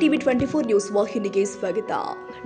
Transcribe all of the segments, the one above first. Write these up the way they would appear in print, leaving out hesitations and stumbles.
TV 24 news ವಾಹಿನಿಗೆ ಸ್ವಾಗತ.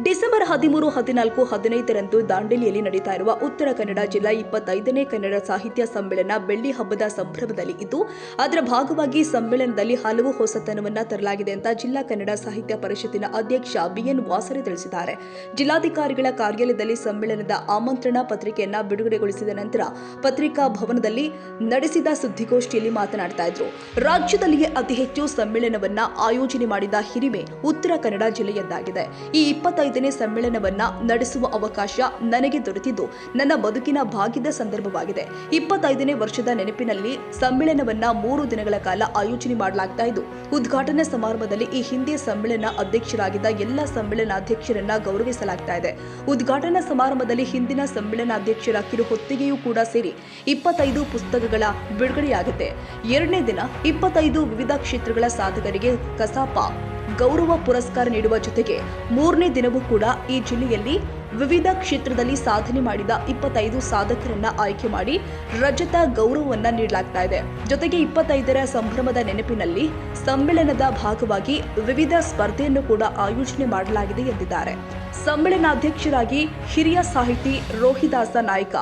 December 13, 14, 15ರಂದು ದಾಂಡೇಲಿಯಲ್ಲಿ ನಡೀತಾ ಇರುವ ಉತ್ತರ ಕನ್ನಡ ಜಿಲ್ಲಾ 25ನೇ ಕನ್ನಡ ಸಾಹಿತ್ಯ ಸಮ್ಮೇಳನ ಬೆಳ್ಳಿ ಹಬ್ಬದ ಸಂಭ್ರಮದಲ್ಲಿ ಇದ್ದು, ಅದರ ಭಾಗವಾಗಿ ಸಮ್ಮೇಳನದಲ್ಲಿ ಹಲವು ಹೊಸತನವನ್ನ ತರಲಾಗಿದೆ ಅಂತ ಜಿಲ್ಲಾ ಕನ್ನಡ ಸಾಹಿತ್ಯ ಪರಿಷತ್ತಿನ ಅಧ್ಯಕ್ಷ ಬಿಎನ್ ವಾಸರೆ ತಿಳಿಸಿದ್ದಾರೆ. ಜಿಲ್ಲಾಧಿಕಾರಿಗಳ ಕಾರ್ಯಾಲಯದಲ್ಲಿ ಸಮ್ಮೇಳನದ ಆಮಂತ್ರಣ ಪತ್ರಿಕೆಯನ್ನ ಬಿಡುಗಡೆಗೊಳಿಸಿದ ನಂತರ ಪತ್ರಿಕಾ ಭವನದಲ್ಲಿ ನಡೆಸಿದ ಸುದ್ದಿಗೋಷ್ಠಿಯಲ್ಲಿ ಮಾತನಾಡ್ತಾ ಇದ್ರು. ರಾಜ್ಯದಲ್ಲಿಯೇ ಅತಿ ಹೆಚ್ಚು ಸಮ್ಮೇಳನವನ್ನ ಆಯೋಜನೆ ಮಾಡಿದ ಹಿರಿಮೆ ಉತ್ತರ ಕನ್ನಡ ಜಿಲ್ಲೆಯದ್ದಾಗಿದೆ. ಈ 25ನೇ ಸಮ್ಮೇಳನವನ್ನ ನಡೆಸುವ ಅವಕಾಶ ನನಗೆ ದೊರೆತಿದ್ದು ನನ್ನ ಬದುಕಿನ ಭಾಗ್ಯದ ಸಂದರ್ಭವಾಗಿದೆ. 25ನೇ ವರ್ಷದ ನೆನಪಿನಲ್ಲಿ ಸಮ್ಮೇಳನವನ್ನ 3 ದಿನಗಳ ಕಾಲ ಆಯೋಜನೆ ಮಾಡಲಾಗ್ತಾ ಇದ್ದು, ಉದ್ಘಾಟನಾ ಸಮಾರಂಭದಲ್ಲಿ ಈ ಹಿಂದೆ ಸಮ್ಮೇಳನ ಅಧ್ಯಕ್ಷರಾಗಿದ್ದ ಎಲ್ಲ ಸಮ್ಮೇಳನಾಧ್ಯಕ್ಷರನ್ನ ಗೌರವಿಸಲಾಗ್ತಾ ಇದೆ. ಉದ್ಘಾಟನಾ ಸಮಾರಂಭದಲ್ಲಿ ಹಿಂದಿನ ಸಮ್ಮೇಳನಾಧ್ಯಕ್ಷರ ಕಿರು ಹೊತ್ತಿಗೆಯೂ ಕೂಡ ಸೇರಿ 25 ಪುಸ್ತಕಗಳ ಬಿಡುಗಡೆಯಾಗುತ್ತೆ. ಎರಡನೇ ದಿನ 25 ವಿವಿಧ ಕ್ಷೇತ್ರಗಳ ಸಾಧಕರಿಗೆ ಕಸಾಪ ಗೌರವ ಪುರಸ್ಕಾರ ನೀಡುವ ಜೊತೆಗೆ 3ನೇ ದಿನವೂ ಕೂಡ ಈ ಜಿಲ್ಲೆಯಲ್ಲಿ ವಿವಿಧ ಕ್ಷೇತ್ರದಲ್ಲಿ ಸಾಧನೆ ಮಾಡಿದ 25 ಸಾಧಕರನ್ನ ಆಯ್ಕೆ ಮಾಡಿ ರಜತ ಗೌರವವನ್ನ ನೀಡಲಾಗ್ತಾ ಇದೆ. ಜೊತೆಗೆ 25ರ ಸಂಭ್ರಮದ ನೆನಪಿನಲ್ಲಿ ಸಮ್ಮೇಳನದ ಭಾಗವಾಗಿ ವಿವಿಧ ಸ್ಪರ್ಧೆಯನ್ನು ಕೂಡ ಆಯೋಜನೆ ಮಾಡಲಾಗಿದೆ ಎಂದಿದ್ದಾರೆ. ಸಮ್ಮೇಳನಾಧ್ಯಕ್ಷರಾಗಿ ಹಿರಿಯ ಸಾಹಿತಿ ರೋಹಿದಾಸ ನಾಯ್ಕ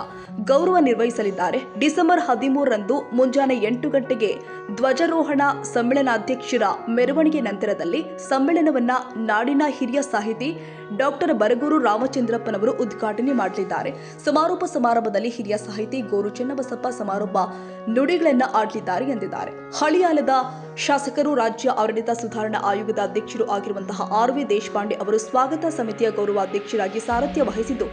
ಗೌರವ ನಿರ್ವಹಿಸಲಿದ್ದಾರೆ. ಡಿಸೆಂಬರ್ 13ರಂದು ಮುಂಜಾನೆ 8 ಗಂಟೆಗೆ ಧ್ವಜಾರೋಹಣ. ಸಮ್ಮೇಳನಾಧ್ಯಕ್ಷರ ಮೆರವಣಿಗೆ ನಂತರದಲ್ಲಿ ಸಮ್ಮೇಳನವನ್ನ ನಾಡಿನ ಹಿರಿಯ ಸಾಹಿತಿ ಡಾಕ್ಟರ್ ಬರಗೂರು ರಾಮಚಂದ್ರಪ್ಪನವರು ಉದ್ಘಾಟನೆ ಮಾಡಲಿದ್ದಾರೆ. ಸಮಾರೋಪ ಸಮಾರಂಭದಲ್ಲಿ ಹಿರಿಯ ಸಾಹಿತಿ ಗೋರು ಚೆನ್ನಬಸಪ್ಪ ಸಮಾರೋಪ ನುಡಿಗಳನ್ನ ಆಡಲಿದ್ದಾರೆ ಎಂದಿದ್ದಾರೆ. ಹಳಿಯಾಲದ ಶಾಸಕರು, ರಾಜ್ಯ ಆಡಳಿತ ಸುಧಾರಣಾ ಆಯೋಗದ ಅಧ್ಯಕ್ಷರು ಆಗಿರುವಂತಹ ಆರ್.ವಿ. ದೇಶಪಾಂಡೆ ಅವರು ಸ್ವಾಗತ ಸಮಿತಿಯ ಗೌರವಾಧ್ಯಕ್ಷರಾಗಿ ಸಾರಥ್ಯ ವಹಿಸಿದ್ದು,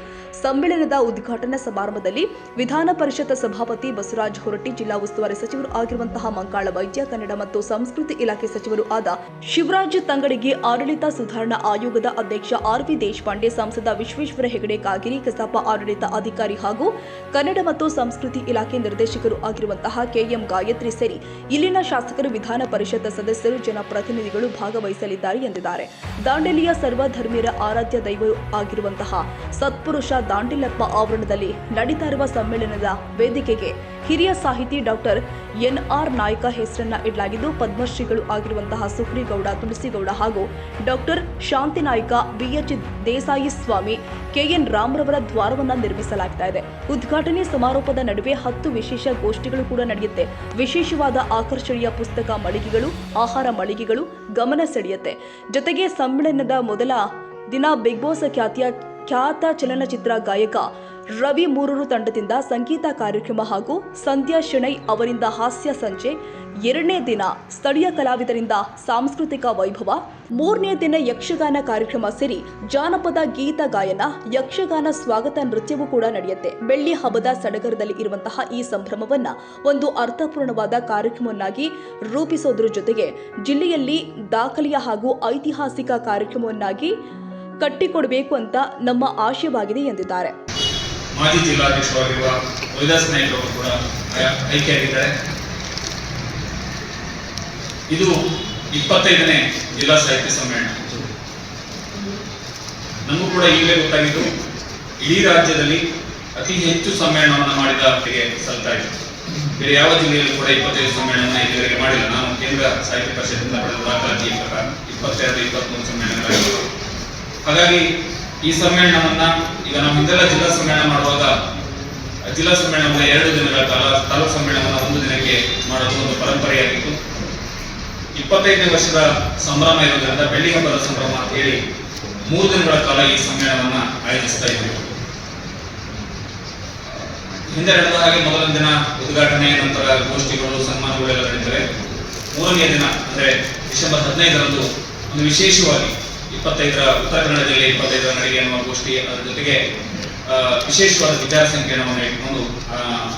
ಸಮ್ಮೇಳನದ ಉದ್ಘಾಟನಾ ಸಮಾರಂಭದಲ್ಲಿ ವಿಧಾನ ಪರಿಷತ್ ಸಭಾಪತಿ ಬಸವರಾಜ ಹೊರಟ್ಟಿ, ಜಿಲ್ಲಾ ಉಸ್ತುವಾರಿ ಸಚಿವರು ಆಗಿರುವಂತಹ ಮಂಕಾಳ ವೈದ್ಯ, ಕನ್ನಡ ಮತ್ತು ಸಂಸ್ಕೃತಿ ಇಲಾಖೆ ಸಚಿವರು ಆದ ಶಿವರಾಜ್ ತಂಗಡಗಿ, ಆಡಳಿತ ಸುಧಾರಣಾ ಆಯೋಗದ ಅಧ್ಯಕ್ಷ ಆರ್.ವಿ. ದೇಶಪಾಂಡೆ, ಸಂಸದ ವಿಶ್ವೇಶ್ವರ ಹೆಗಡೆ ಕಾಗೇರಿ, ಕಸಾಪ ಆಡಳಿತ ಅಧಿಕಾರಿ ಹಾಗೂ ಕನ್ನಡ ಮತ್ತು ಸಂಸ್ಕೃತಿ ಇಲಾಖೆ ನಿರ್ದೇಶಕರು ಆಗಿರುವಂತಹ ಕೆ.ಎಂ. ಗಾಯತ್ರಿ ಸೇರಿ ಇಲ್ಲಿನ ಶಾಸಕರು, ವಿಧಾನ ಪರಿಷತ್ ಸದಸ್ಯರು, ಜನಪ್ರತಿನಿಧಿಗಳು ಭಾಗವಹಿಸಲಿದ್ದಾರೆ ಎಂದಿದ್ದಾರೆ. ದಾಂಡೇಲಿಯ ಸರ್ವಧರ್ಮೀಯರ ಆರಾಧ್ಯ ದೈವ ಆಗಿರುವಂತಹ ಸತ್ಪುರುಷ ದಾಂಡೇಲಪ್ಪ ಆವರಣದಲ್ಲಿ ನಡೀತಾ ಇರುವ ಸಮ್ಮೇಳನದ ವೇದಿಕೆಗೆ ಹಿರಿಯ ಸಾಹಿತಿ ಡಾಕ್ಟರ್ ಎನ್.ಆರ್. ನಾಯ್ಕ ಹೆಸರನ್ನ ಇಡಲಾಗಿದ್ದು, ಪದ್ಮಶ್ರೀಗಳು ಆಗಿರುವಂತಹ ಸುಕ್ರಿಗೌಡ, ತುಳಸಿಗೌಡ ಹಾಗೂ ಡಾಕ್ಟರ್ ಶಾಂತಿ ನಾಯ್ಕ, ಬಿ.ಎಚ್. ದೇಸಾಯಿ ಸ್ವಾಮಿ, ಕೆ.ಎನ್. ರಾಮ್ರವರ ದ್ವಾರವನ್ನ ನಿರ್ಮಿಸಲಾಗ್ತಾ ಇದೆ. ಉದ್ಘಾಟನೆ ಸಮಾರೋಪದ ನಡುವೆ 10 ವಿಶೇಷ ಗೋಷ್ಠಿಗಳು ಕೂಡ ನಡೆಯುತ್ತೆ. ವಿಶೇಷವಾದ ಆಕರ್ಷಣೀಯ ಪುಸ್ತಕ ಮಳಿಗೆಗಳು, ಆಹಾರ ಮಳಿಗೆಗಳು ಗಮನ ಸೆಳೆಯುತ್ತೆ. ಜೊತೆಗೆ ಸಮ್ಮೇಳನದ ಮೊದಲ ದಿನ ಬಿಗ್ ಬಾಸ್ ಖ್ಯಾತ ಚಲನಚಿತ್ರ ಗಾಯಕ ರವಿ ಮೂರೂರು ತಂಡದಿಂದ ಸಂಗೀತ ಕಾರ್ಯಕ್ರಮ ಹಾಗೂ ಸಂಧ್ಯಾ ಶೆಣೈ ಅವರಿಂದ ಹಾಸ್ಯ ಸಂಜೆ. 2ನೇ ದಿನ ಸ್ಥಳೀಯ ಕಲಾವಿದರಿಂದ ಸಾಂಸ್ಕೃತಿಕ ವೈಭವ. 3ನೇ ದಿನ ಯಕ್ಷಗಾನ ಕಾರ್ಯಕ್ರಮ ಸೇರಿ ಜಾನಪದ ಗೀತ ಗಾಯನ, ಯಕ್ಷಗಾನ ಸ್ವಾಗತ ನೃತ್ಯವೂ ಕೂಡ ನಡೆಯುತ್ತೆ. ಬೆಳ್ಳಿ ಹಬ್ಬದ ಸಡಗರದಲ್ಲಿ ಇರುವಂತಹ ಈ ಸಂಭ್ರಮವನ್ನ ಒಂದು ಅರ್ಥಪೂರ್ಣವಾದ ಕಾರ್ಯಕ್ರಮವನ್ನಾಗಿ ರೂಪಿಸೋದ್ರ ಜೊತೆಗೆ ಜಿಲ್ಲೆಯಲ್ಲಿ ದಾಖಲೆಯ ಹಾಗೂ ಐತಿಹಾಸಿಕ ಕಾರ್ಯಕ್ರಮವನ್ನಾಗಿ ಕಟ್ಟಿಕೊಡಬೇಕು ಅಂತ ನಮ್ಮ ಆಶಯವಾಗಿದೆ ಎಂದಿದ್ದಾರೆ. ಮಾಜಿ ಜಿಲ್ಲಾಧ್ಯಕ್ಷರಾಗಿರುವ ರೋಹಿದಾಸ ನಾಯ್ಕ ಅವರು ಕೂಡ ಆಯ್ಕೆಯಾಗಿದ್ದಾರೆ. ಇದು 25ನೇ ಜಿಲ್ಲಾ ಸಾಹಿತ್ಯ ಸಮ್ಮೇಳನ. ನಮಗೂ ಕೂಡ ಈಗಲೇ ಗೊತ್ತಾಗಿದ್ದು, ಇಡೀ ರಾಜ್ಯದಲ್ಲಿ ಅತಿ ಹೆಚ್ಚು ಸಮ್ಮೇಳನವನ್ನು ಮಾಡಿದ ಹೊತ್ತಿಗೆ ಸಲ್ತಾ ಇದೆ. ಬೇರೆ ಯಾವ ಜಿಲ್ಲೆಯಲ್ಲೂ ಕೂಡ 25 ಸಮ್ಮೇಳನ ಇಲ್ಲಿವರೆಗೆ ಮಾಡಿಲ್ಲ. ನಾನು ಕೇಂದ್ರ ಸಾಹಿತ್ಯ ಪರಿಷತ್ತಿಂದ ಪಡೆದ ದಾಖಲಾತಿ ಪ್ರಕಾರ 22-23 ಸಮ್ಮೇಳನಗಳಾಗಿವೆ. ಹಾಗಾಗಿ ಈ ಸಮ್ಮೇಳನವನ್ನ ಈಗ ನಾವು ಹಿಂದೆಲ್ಲ ಜಿಲ್ಲಾ ಸಮ್ಮೇಳನ ಮಾಡುವಾಗ ಜಿಲ್ಲಾ ಸಮ್ಮೇಳನವನ್ನ 2 ದಿನಗಳ ಕಾಲ, ತಾಲೂಕು ಸಮ್ಮೇಳನವನ್ನ 1 ದಿನಕ್ಕೆ ಮಾಡೋದು ಒಂದು ಪರಂಪರೆಯಾಗಿತ್ತು. 25ನೇ ವರ್ಷದ ಸಂಭ್ರಮ ಇರೋದ್ರಿಂದ ಬೆಳ್ಳಿ ಹಬ್ಬದ ಸಂಭ್ರಮ ಅಂತ ಹೇಳಿ 3 ದಿನಗಳ ಕಾಲ ಈ ಸಮ್ಮೇಳನವನ್ನ ಆಯೋಜಿಸ್ತಾ ಇದ್ದೀವಿ. ಹಿಂದೆ ನಡೆದ ಹಾಗೆ ಮೊದಲನೇ ದಿನ ಉದ್ಘಾಟನೆ, ನಂತರ ಗೋಷ್ಠಿಗಳು, ಸನ್ಮಾನಗಳೆಲ್ಲ ನಡೀತವೆ. 3ನೇ ದಿನ ಅಂದ್ರೆ ಡಿಸೆಂಬರ್ 15ರಂದು ಒಂದು ವಿಶೇಷವಾಗಿ 25ರ ಉತ್ತರ ಕನ್ನಡ ಜಿಲ್ಲೆ 25ರ ನಡಿಗೆ ಅನ್ನುವ ಗೋಷ್ಠಿ, ಅದರ ಜೊತೆಗೆ ವಿಶೇಷವಾದ ವಿಚಾರ ಸಂಕಿರಣವನ್ನು ಇಟ್ಕೊಂಡು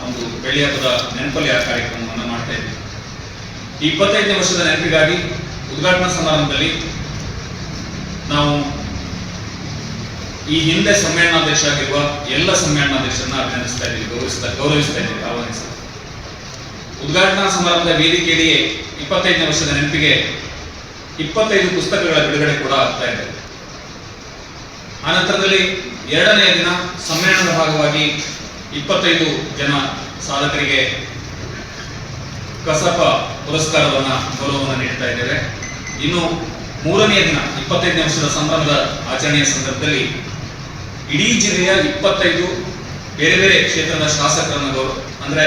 ಒಂದು ಬೆಳ್ಳಿ ಹಬ್ಬದ ನೆನಪಲ್ಲಿ ಆ ಕಾರ್ಯಕ್ರಮವನ್ನು ಮಾಡ್ತಾ ಇದ್ದೀವಿ. ಈ 25ನೇ ವರ್ಷದ ನೆನಪಿಗಾಗಿ ಉದ್ಘಾಟನಾ ಸಮಾರಂಭದಲ್ಲಿ ನಾವು ಈ ಹಿಂದೆ ಸಮ್ಮೇಳನಾಧ್ಯಕ್ಷ ಆಗಿರುವ ಎಲ್ಲ ಸಮ್ಮೇಳನಾಧ್ಯಕ್ಷರನ್ನ ಅಭಿನಂದಿಸ್ತಾ ಇದ್ದೀವಿ, ಗೌರವಿಸ್ತಾ ಇದ್ದೀವಿ, ಆಹ್ವಾನಿಸ್ತಾ. ಉದ್ಘಾಟನಾ ಸಮಾರಂಭದ ವೇದಿಕೆಯಲ್ಲಿಯೇ 25ನೇ ವರ್ಷದ ನೆನಪಿಗೆ 25 ಪುಸ್ತಕಗಳ ಬಿಡುಗಡೆ ಕೂಡ ಆಗ್ತಾ ಇದೆ. ಆನಂತರದಲ್ಲಿ 2ನೇ ದಿನ ಸಮ್ಮೇಳನದ ಭಾಗವಾಗಿ 25 ಜನ ಸಾಧಕರಿಗೆ ಕಸಾಪ ಪುರಸ್ಕಾರವನ್ನ ಗೌರವವನ್ನು ನೀಡ್ತಾ ಇದ್ದೇವೆ. ಇನ್ನು ಮೂರನೆಯ ದಿನ 25ನೇ ವರ್ಷದ ಸಂಭ್ರಮದ ಆಚರಣೆಯ ಸಂದರ್ಭದಲ್ಲಿ ಇಡೀ ಜಿಲ್ಲೆಯ 25 ಬೇರೆ ಬೇರೆ ಕ್ಷೇತ್ರದ ಶಾಸಕರನ್ನು ಅಂದ್ರೆ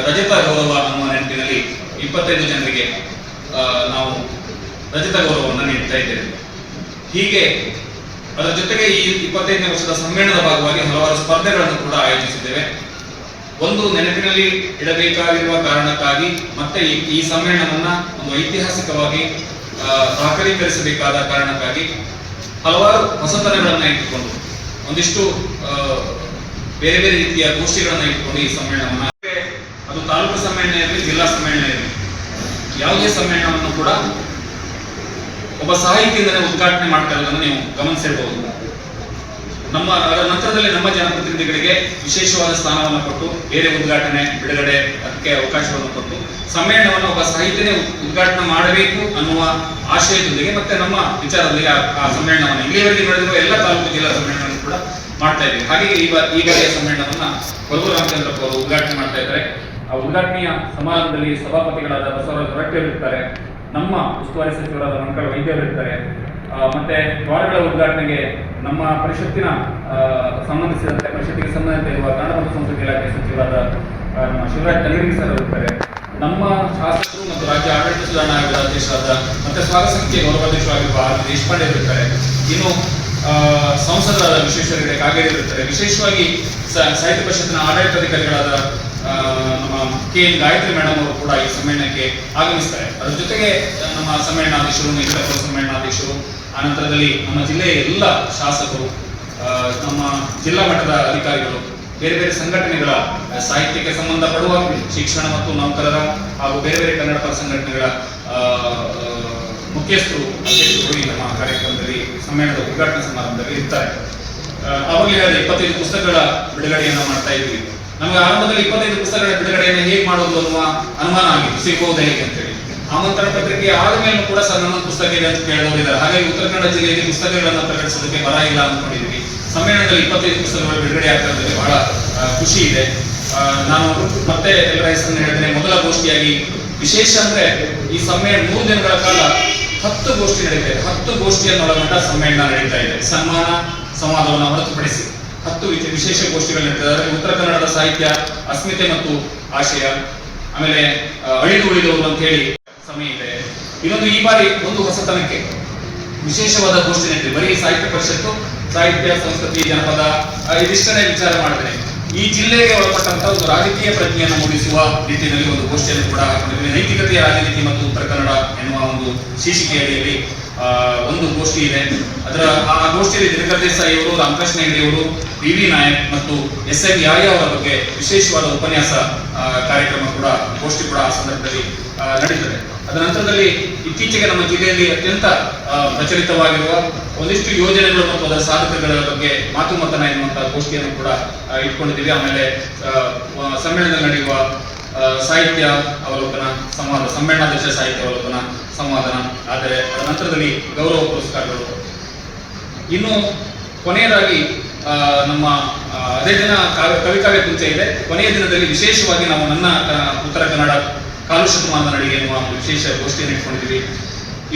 ರಜತ ಗೌರವ ಅನ್ನುವ ನೆನಪಿನಲ್ಲಿ 25 ಜನರಿಗೆ ನಾವು ರಜತ ಗೌರವವನ್ನು ನೀಡ್ತಾ ಇದ್ದೇವೆ. ಹೀಗೆ ಅದರ ಜೊತೆಗೆ ಈ 25ನೇ ವರ್ಷದ ಸಮ್ಮೇಳನದ ಭಾಗವಾಗಿ ಹಲವಾರು ಸ್ಪರ್ಧೆಗಳನ್ನು ಕೂಡ ಆಯೋಜಿಸಿದ್ದೇವೆ. ಒಂದು ನೆನಪಿನಲ್ಲಿ ಇಡಬೇಕಾಗಿರುವ ಕಾರಣಕ್ಕಾಗಿ ಮತ್ತೆ ಈ ಸಮ್ಮೇಳನವನ್ನ ಒಂದು ಐತಿಹಾಸಿಕವಾಗಿ ದಾಖಲೀಕರಿಸಬೇಕಾದ ಕಾರಣಕ್ಕಾಗಿ ಹಲವಾರು ಹೊಸತನಗಳನ್ನು ಇಟ್ಟುಕೊಂಡು ಒಂದಿಷ್ಟು ಬೇರೆ ಬೇರೆ ರೀತಿಯ ಗೋಷ್ಠಿಗಳನ್ನು ಇಟ್ಟುಕೊಂಡು ಈ ಸಮ್ಮೇಳನವನ್ನ, ಅದು ತಾಲೂಕು ಸಮ್ಮೇಳನ ಇರಲಿ, ಜಿಲ್ಲಾ ಸಮ್ಮೇಳನ ಇರಲಿ, ಯಾವುದೇ ಸಮ್ಮೇಳನವನ್ನು ಕೂಡ ಒಬ್ಬ ಸಾಹಿತಿಯಿಂದಲೇ ಉದ್ಘಾಟನೆ ಮಾಡ್ತಾ ಇರೋದನ್ನು ನೀವು ಗಮನಿಸಿರಬಹುದು. ಅದರ ನಂತರದಲ್ಲಿ ನಮ್ಮ ಜನಪ್ರತಿನಿಧಿಗಳಿಗೆ ವಿಶೇಷವಾದ ಸ್ಥಾನವನ್ನು ಕೊಟ್ಟು ಬೇರೆ ಉದ್ಘಾಟನೆ, ಬಿಡುಗಡೆ ಅದಕ್ಕೆ ಅವಕಾಶವನ್ನು ಕೊಟ್ಟು ಸಮ್ಮೇಳನವನ್ನು ಒಬ್ಬ ಸಾಹಿತ್ಯನೇ ಉದ್ಘಾಟನೆ ಮಾಡಬೇಕು ಅನ್ನುವ ಆಶಯದೊಂದಿಗೆ ಮತ್ತೆ ನಮ್ಮ ವಿಚಾರದಲ್ಲಿ ಆ ಸಮ್ಮೇಳನವನ್ನು ಇಲ್ಲಿಯವರೆಗೆ ನಡೆದಿರುವ ಎಲ್ಲ ತಾಲೂಕು ಜಿಲ್ಲಾ ಸಮ್ಮೇಳನವನ್ನು ಕೂಡ ಮಾಡ್ತಾ ಇದ್ದೀವಿ. ಹಾಗೆ ಈ ಬಾರಿಯ ಸಮ್ಮೇಳನವನ್ನ ಪ್ರಭು ರಾಮಚಂದ್ರಪ್ಪ ಅವರು ಉದ್ಘಾಟನೆ ಮಾಡ್ತಾ ಇದ್ದಾರೆ. ಆ ಉದ್ಘಾಟನೆಯ ಸಮಾರಂಭದಲ್ಲಿ ಸಭಾಪತಿಗಳಾದ ಬಸವರಾಜ ಹೊರಟ್ಟಿಯವರು ಇರ್ತಾರೆ, ನಮ್ಮ ಉಸ್ತುವಾರಿ ಸಚಿವರಾದ ಮಂಕಳ ವೈದ್ಯರು ಇರ್ತಾರೆ, ಮತ್ತೆ ದ್ವಾರಗಳ ಉದ್ಘಾಟನೆಗೆ ನಮ್ಮ ಪರಿಷತ್ತಿಗೆ ಸಂಬಂಧಿಸಿದಂತೆ ಇರುವ ಕನ್ನಡ ಮತ್ತು ಸಂಸ್ಕೃತಿ ಇಲಾಖೆ ಸಚಿವರಾದ ನಮ್ಮ ಶಿವರಾಜ್ ತಂಗಡಗಿ ಸರ್ ಇರ್ತಾರೆ, ನಮ್ಮ ಶಾಸಕರು ಮತ್ತು ರಾಜ್ಯ ಆಡಳಿತ ಸುಧಾರಣಾ ಆಯೋಗದ ಅಧ್ಯಕ್ಷರಾದ ಮತ್ತೆ ಸ್ವಾಗತ ಸಮಿತಿಯ ಗೌರವಾಧ್ಯಕ್ಷರಾಗಿರುವ ಆರ್ ದೇಶಪಾಂಡೆ ಇರ್ತಾರೆ, ಇನ್ನು ಸಂಸದರಾದ ವಿಶ್ವೇಶ್ವರ ಹೆಗಡೆ ಕಾಗೇರಿ ಇರ್ತಾರೆ, ವಿಶೇಷವಾಗಿ ಸಾಹಿತ್ಯ ಪರಿಷತ್ತಿನ ಆಡಳಿತಾಧಿಕಾರಿಗಳಾದ ನಮ್ಮ KN ಗಾಯತ್ರಿ ಮೇಡಮ್ ಅವರು ಕೂಡ ಈ ಸಮ್ಮೇಳನಕ್ಕೆ ಆಗಮಿಸ್ತಾರೆ. ಅದರ ಜೊತೆಗೆ ನಮ್ಮ ಸಮ್ಮೇಳನಾಧ್ಯಕ್ಷರು, ನಿಕಟಪುರ ಸಮ್ಮೇಳನಾಧ್ಯಕ್ಷರು, ಆನಂತರದಲ್ಲಿ ನಮ್ಮ ಜಿಲ್ಲೆಯ ಎಲ್ಲ ಶಾಸಕರು, ನಮ್ಮ ಜಿಲ್ಲಾ ಮಟ್ಟದ ಅಧಿಕಾರಿಗಳು, ಬೇರೆ ಬೇರೆ ಸಂಘಟನೆಗಳ ಸಾಹಿತ್ಯಕ್ಕೆ ಸಂಬಂಧಪಡುವ ಶಿಕ್ಷಣ ಮತ್ತು ನೌಕರರ ಹಾಗೂ ಬೇರೆ ಬೇರೆ ಕನ್ನಡ ಪರ ಸಂಘಟನೆಗಳ ಮುಖ್ಯಸ್ಥರು, ಅಧ್ಯಕ್ಷರು ಈ ನಮ್ಮ ಕಾರ್ಯಕ್ರಮದಲ್ಲಿ ಸಮ್ಮೇಳನದ ಉದ್ಘಾಟನಾ ಸಮಾರಂಭದಲ್ಲಿ ಇರ್ತಾರೆ. ಅವಾಗಲೇ ಹೇಳಿದ 25 ಪುಸ್ತಕಗಳ ಬಿಡುಗಡೆಯನ್ನು ಮಾಡ್ತಾ ಇದ್ವಿ. ನಮಗೆ ಆರಂಭದಲ್ಲಿ 25 ಪುಸ್ತಕಗಳ ಬಿಡುಗಡೆಯನ್ನು ಹೇಗೆ ಮಾಡೋದು ಅನ್ನುವ ಅನುಮಾನ ಆಗಿತ್ತು, ಸಿಗ್ಬಹುದು ಹೇಗೆ ಅಂತೇಳಿ. ಆಮಂತ್ರಣ ಪತ್ರಿಕೆ ಆದ ಮೇಲೂ ಕೂಡ ಸರ್ ನನ್ನ ಪುಸ್ತಕ ಇದೆ ಅಂತ ಕೇಳಿದವರಿದ್ದಾರೆ. ಹಾಗಾಗಿ ಉತ್ತರ ಕನ್ನಡ ಜಿಲ್ಲೆಯಲ್ಲಿ ಪುಸ್ತಕಗಳನ್ನು ಪ್ರಕಟಿಸೋದಕ್ಕೆ ಬರ ಇಲ್ಲ ಅಂದ್ಕೊಂಡಿದ್ವಿ. ಸಮ್ಮೇಳನದಲ್ಲಿ 25 ಪುಸ್ತಕಗಳು ಬಿಡುಗಡೆ ಆಗ್ತಾ ಇರೋದಕ್ಕೆ ಬಹಳ ಖುಷಿ ಇದೆ. ನಾನು ಮತ್ತೆ ಎಲ್ಲರ ಹೆಸರನ್ನು ಹೇಳಿದ್ರೆ, ಮೊದಲ ಗೋಷ್ಠಿಯಾಗಿ ವಿಶೇಷ ಅಂದ್ರೆ ಈ ಸಮ್ಮೇಳನ 3 ದಿನಗಳ ಕಾಲ 10 ಗೋಷ್ಠಿ ನಡೀತಾ ಇದೆ. 10 ಗೋಷ್ಠಿಯನ್ನೊಳಗೊಂಡ ಸಮ್ಮೇಳನ ನಡೀತಾ ಇದೆ. ಸನ್ಮಾನ ಸಂವಾದವನ್ನು ಹೊರತುಪಡಿಸಿ 10 ವಿಶೇಷ ಗೋಷ್ಠಿಗಳು ನಡೀತಿದ್ದಾರೆ. ಉತ್ತರ ಕನ್ನಡದ ಸಾಹಿತ್ಯ, ಅಸ್ಮಿತೆ ಮತ್ತು ಆಶಯ, ಆಮೇಲೆ ಅಳಿದು ಉಳಿದವರು ಅಂತ ಹೇಳಿ ಸಮಯ ಇದೆ. ಇನ್ನೊಂದು ಈ ಬಾರಿ ಒಂದು ಹೊಸತನಕ್ಕೆ ವಿಶೇಷವಾದ ಗೋಷ್ಠಿ ನಡೀತಿದೆ. ಬರೀ ಸಾಹಿತ್ಯ ಪರಿಷತ್ತು, ಸಾಹಿತ್ಯ, ಸಂಸ್ಕೃತಿ, ಜನಪದ ಇದಿಷ್ಟನ್ನೇ ವಿಚಾರ ಮಾಡಿದ್ರೆ ಈ ಜಿಲ್ಲೆಗೆ ಒಳಪಟ್ಟಂತಹ ಒಂದು ರಾಜಕೀಯ ಪ್ರಜ್ಞೆಯನ್ನು ಮೂಡಿಸುವ ರೀತಿಯಲ್ಲಿ ಒಂದು ಗೋಷ್ಠಿಯನ್ನು ಕೂಡ ಹಾಕೊಂಡಿದ್ವಿ. ನೈತಿಕತೆಯ ರಾಜನೀತಿ ಮತ್ತು ಉತ್ತರ ಕನ್ನಡ ಎನ್ನುವ ಒಂದು ಶೀರ್ಷಿಕೆ ಅಡಿಯಲ್ಲಿ ಒಂದು ಗೋಷ್ಠಿ ಇದೆ. ಆ ಗೋಷ್ಠಿಯಲ್ಲಿ ದಿನಕರ್ ದೇಸಾಯಿ ಅವರು, ರಾಮಕೃಷ್ಣ ಹೆಗಡೆ ಅವರು, PV ನಾಯಕ್ ಮತ್ತು SM ಯಾಯ ಅವರ ಬಗ್ಗೆ ವಿಶೇಷವಾದ ಉಪನ್ಯಾಸ ಕಾರ್ಯಕ್ರಮ ಕೂಡ, ಗೋಷ್ಠಿ ಕೂಡ ಆ ಸಂದರ್ಭದಲ್ಲಿ ನಡೀತದೆ. ಅದರ ನಂತರದಲ್ಲಿ ಇತ್ತೀಚೆಗೆ ನಮ್ಮ ಜಿಲ್ಲೆಯಲ್ಲಿ ಅತ್ಯಂತ ಪ್ರಚಲಿತವಾಗಿರುವ ಒಂದಿಷ್ಟು ಯೋಜನೆಗಳು ಮತ್ತು ಅದರ ಸಾಧಕಗಳ ಬಗ್ಗೆ ಮಾತು ಮತನ ಎನ್ನುವಂತಹ ಗೋಷ್ಠಿಯನ್ನು ಕೂಡ ಇಟ್ಕೊಂಡಿದ್ದೀವಿ. ಆಮೇಲೆ ಸಮ್ಮೇಳನದಲ್ಲಿ ನಡೆಯುವ ಸಾಹಿತ್ಯ ಅವಲೋಕನ ಸಂವಾದ, ಸಮ್ಮೇಳನಾಧ್ಯಕ್ಷ ಸಾಹಿತ್ಯ ಅವಲೋಕನ ಸಂವಾದನ, ಆದರೆ ಅದರ ನಂತರದಲ್ಲಿ ಗೌರವ ಪುರಸ್ಕಾರಗಳು. ಇನ್ನು ಕೊನೆಯದಾಗಿ ನಮ್ಮ ಅದೇ ದಿನ ಕವಿಕಾವ್ಯ ಕುಂಚ ಇದೆ. ಕೊನೆಯ ದಿನದಲ್ಲಿ ವಿಶೇಷವಾಗಿ ನಾವು ನನ್ನ ಉತ್ತರ ಕನ್ನಡ ಕಾಲು ಶತಮಾನದ ನಡಿಗೆ ಎನ್ನುವ ಒಂದು ವಿಶೇಷ ಗೋಷ್ಠಿಯನ್ನು ಇಟ್ಕೊಂಡಿದ್ದೀವಿ.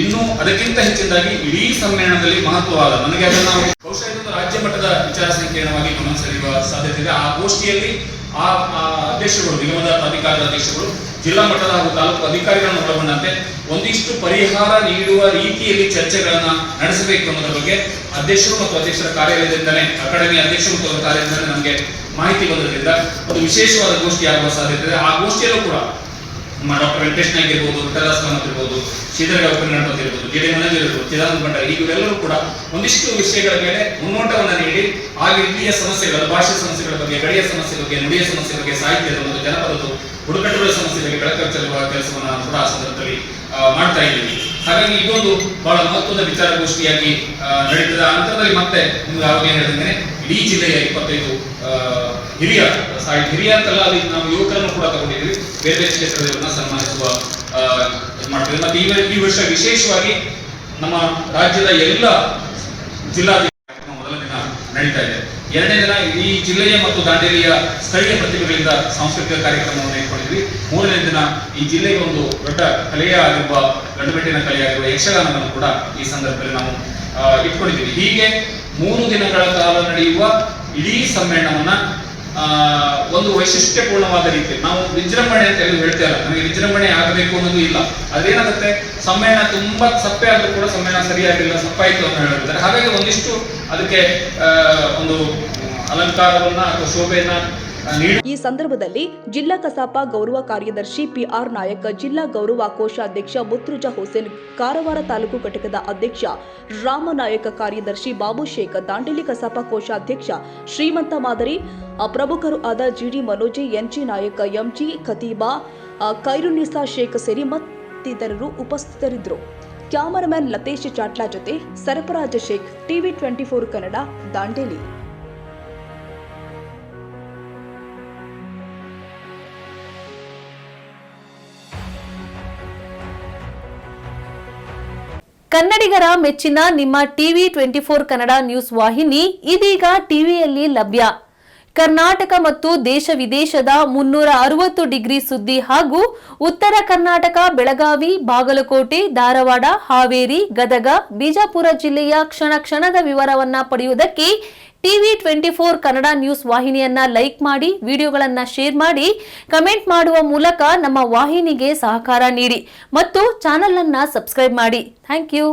ಇನ್ನು ಅದಕ್ಕಿಂತ ಹೆಚ್ಚಿನದಾಗಿ ಇಡೀ ಸಮ್ಮೇಳನದಲ್ಲಿ ಮಹತ್ವವಾದ, ನನಗೆ ಅದನ್ನು ನಾವು ಬಹುಶಃ ಇದೊಂದು ರಾಜ್ಯ ಮಟ್ಟದ ವಿಚಾರ ಸಂಕಿರಣವಾಗಿ ಗಮನಿಸಲಿರುವ ಸಾಧ್ಯತೆ ಇದೆ. ಆ ಗೋಷ್ಠಿಯಲ್ಲಿ ಆ ಅಧ್ಯಕ್ಷಗಳು, ನಿಗಮದ ಪ್ರಾಧಿಕಾರದ ಅಧ್ಯಕ್ಷಗಳು, ಜಿಲ್ಲಾ ಮಟ್ಟದ ಹಾಗೂ ತಾಲೂಕು ಅಧಿಕಾರಿಗಳನ್ನು ಒಳಗೊಂಡಂತೆ ಒಂದಿಷ್ಟು ಪರಿಹಾರ ನೀಡುವ ರೀತಿಯಲ್ಲಿ ಚರ್ಚೆಗಳನ್ನ ನಡೆಸಬೇಕು ಅನ್ನೋದ್ರ ಬಗ್ಗೆ ಅಧ್ಯಕ್ಷರು ಮತ್ತು ಅಧ್ಯಕ್ಷರ ಕಾರ್ಯಾಲಯದಿಂದಲೇ, ಅಕಾಡೆಮಿ ಅಧ್ಯಕ್ಷರು ಮತ್ತು ಅವರ ಕಾರ್ಯಾಲಯದಿಂದಲೇ ನಮಗೆ ಮಾಹಿತಿ ಬಂದಿದ್ದರಿಂದ ಒಂದು ವಿಶೇಷವಾದ ಗೋಷ್ಠಿ ಆಗುವ ಸಾಧ್ಯತೆ ಇದೆ. ಆ ಗೋಷ್ಠಿಯಲ್ಲೂ ಕೂಡ ಡಾಕ್ಟರ್ ವೆಂಕಟೇಶ್ ನಾಯ್ಕ ಇರ್ಬೋದು, ವಿಠಲಾಸ್ ಕಾಮತ್ ಇರ್ಬೋದು, ಶ್ರೀಧರ ಗಣಪತಿ ಇರ್ಬೋದು, JD ಮನೋಜ್ ಇರ್ಬೋದು, ಚಿದಾನಂದ ಭಂಡಾರಿ, ಇವರೆಲ್ಲರೂ ಕೂಡ ಒಂದಿಷ್ಟು ವಿಷಯಗಳ ಮೇಲೆ ಮುನ್ನೋಟವನ್ನು ನೀಡಿ ಹಾಗೆ ಇಲ್ಲಿಯ ಸಮಸ್ಯೆಗಳ, ಭಾಷೆ ಸಮಸ್ಯೆಗಳ ಬಗ್ಗೆ, ಗಡಿಯ ಸಮಸ್ಯೆ ಬಗ್ಗೆ, ನುಡಿಯ ಸಮಸ್ಯೆ ಬಗ್ಗೆ, ಸಾಹಿತ್ಯದ ಒಂದು ಜನಪದದ್ದು, ಬುಡಕಟ್ಟುಗಳ ಸಮಸ್ಯೆ ಬಗ್ಗೆ ಬೆಳಕು ಚೆಲ್ಲುವ ಕೆಲಸವನ್ನು ಕೂಡ ಆ ಸಂದರ್ಭದಲ್ಲಿ ಮಾಡ್ತಾ ಇದ್ದೀವಿ. ಹಾಗಾಗಿ ಇದೊಂದು ಬಹಳ ಮಹತ್ವದ ವಿಚಾರಗೋಷ್ಠಿಯಾಗಿ ನಡೀತದೆ. ಆ ನಂತರದಲ್ಲಿ ಮತ್ತೆ ನಿಮ್ಗೆ ಆವಾಗ ಹೇಳಿದ್ರೆ ಇಡೀ ಜಿಲ್ಲೆಯ 25 ಹಿರಿಯ ಅಂತಲ್ಲ, ಅಲ್ಲಿ ನಾವು ಯುವಕರನ್ನು ಕೂಡ ತಗೊಂಡಿದ್ವಿ. ಬೇರೆ ಬೇರೆ ಕ್ಷೇತ್ರದವರನ್ನ ಸನ್ಮಾನಿಸುವ ಮಾಡ್ತೀವಿ. ಮತ್ತೆ ಈ ವರ್ಷ ವಿಶೇಷವಾಗಿ ನಮ್ಮ ರಾಜ್ಯದ ಎಲ್ಲ ಜಿಲ್ಲಾಧಿಕಾರಿ ಮೊದಲ ದಿನ ನಡೀತಾ ಇದೆ. ಎರಡನೇ ದಿನ ಈ ಜಿಲ್ಲೆಯ ಮತ್ತು ದಾಂಡೇಲಿಯ ಸ್ಥಳೀಯ ಪ್ರತಿಭೆಗಳಿಂದ ಸಾಂಸ್ಕೃತಿಕ ಕಾರ್ಯಕ್ರಮವನ್ನು ಇಟ್ಕೊಂಡಿದ್ವಿ. ಮೂರನೇ ದಿನ ಈ ಜಿಲ್ಲೆಗೆ ಒಂದು ದೊಡ್ಡ ಕಲೆಯ ಆಗಿರುವ ಗಂಡುಮೆಟ್ಟಿನ ಕಲೆಯಾಗಿರುವ ಯಕ್ಷಗಾನವನ್ನು ಕೂಡ ಈ ಸಂದರ್ಭದಲ್ಲಿ ನಾವು ಇಟ್ಕೊಂಡಿದ್ದೀವಿ. ಹೀಗೆ 3 ದಿನಗಳ ಕಾಲ ನಡೆಯುವ ಇಡೀ ಸಮ್ಮೇಳನವನ್ನ ಒಂದು ವೈಶಿಷ್ಟ್ಯಪೂರ್ಣವಾದ ರೀತಿಯಲ್ಲಿ ನಾವು ವಿಜೃಂಭಣೆ ಅಂತ ಹೇಳಿ ಹೇಳ್ತೇವೆ. ನಮಗೆ ವಿಜೃಂಭಣೆ ಆಗಬೇಕು ಅನ್ನೋದು ಇಲ್ಲ. ಅದೇನಾಗುತ್ತೆ, ಸಮ್ಮೇಳನ ತುಂಬಾ ಸಪ್ಪೆ ಆದ್ರೂ ಕೂಡ ಸಮ್ಮೇಳನ ಸರಿಯಾಗಿಲ್ಲ, ಸಪ್ಪಾಯಿತು ಅಂತ ಹೇಳಿರ್ತಾರೆ. ಹಾಗಾಗಿ ಒಂದಿಷ್ಟು ಅದಕ್ಕೆ ಒಂದು ಅಲಂಕಾರವನ್ನ ಅಥವಾ ಶೋಭೆಯನ್ನ ಈ ಸಂದರ್ಭದಲ್ಲಿ ಜಿಲ್ಲಾ ಕಸಾಪ ಗೌರವ ಕಾರ್ಯದರ್ಶಿ ಪಿಆರ್ ನಾಯಕ್, ಜಿಲ್ಲಾ ಗೌರವ ಕೋಶಾಧ್ಯಕ್ಷ ಮುತ್ರುಜಾ ಹುಸೇನ್, ಕಾರವಾರ ತಾಲೂಕು ಘಟಕದ ಅಧ್ಯಕ್ಷ ರಾಮನಾಯಕ, ಕಾರ್ಯದರ್ಶಿ ಬಾಬು ಶೇಖ್, ದಾಂಡೇಲಿ ಕಸಾಪ ಕೋಶಾಧ್ಯಕ್ಷ ಶ್ರೀಮಂತ ಮಾದರಿ, ಪ್ರಮುಖರು ಆದ ಜಿಡಿ ಮನೋಜಿ, ಎನ್ಜಿ ನಾಯಕ್, ಎಂಜಿ ಖತೀಬಾ, ಖೈರುನ್ನಿಸಾ ಶೇಖ್ ಸೇರಿ ಮತ್ತಿತರರು ಉಪಸ್ಥಿತರಿದ್ದರು. ಕ್ಯಾಮರಾಮನ್ ಲತೇಶ್ ಚಾಟ್ಲಾ ಜೊತೆ ಸರಫರಾಜ್ ಶೇಖ್, ಟಿವಿ 24 ಕನ್ನಡ, ದಾಂಡೇಲಿ. ಕನ್ನಡಿಗರ ಮೆಚ್ಚಿನ ನಿಮ್ಮ ಟಿವಿ 24 ಕನ್ನಡ ನ್ಯೂಸ್ ವಾಹಿನಿ ಇದೀಗ ಟಿವಿಯಲ್ಲಿ ಲಭ್ಯ. ಕರ್ನಾಟಕ ಮತ್ತು ದೇಶ ವಿದೇಶದ 360 ಡಿಗ್ರಿ ಸುದ್ದಿ ಹಾಗೂ ಉತ್ತರ ಕರ್ನಾಟಕ, ಬೆಳಗಾವಿ, ಬಾಗಲಕೋಟೆ, ಧಾರವಾಡ, ಹಾವೇರಿ, ಗದಗ, ಬಿಜಾಪುರ ಜಿಲ್ಲೆಯ ಕ್ಷಣ ಕ್ಷಣದ ವಿವರವನ್ನ ಪಡೆಯುವುದಕ್ಕೆ ಟಿವಿ 24 ಕನ್ನಡ ನ್ಯೂಸ್ ವಾಹಿನಿಯನ್ನ ಲೈಕ್ ಮಾಡಿ, ವಿಡಿಯೋಗಳನ್ನ ಶೇರ್ ಮಾಡಿ, ಕಮೆಂಟ್ ಮಾಡುವ ಮೂಲಕ ನಮ್ಮ ವಾಹಿನಿಗೆ ಸಹಕಾರ ನೀಡಿ ಮತ್ತು ಚಾನೆಲ್ ಅನ್ನ ಸಬ್ಸ್ಕ್ರೈಬ್ ಮಾಡಿ. Thank you.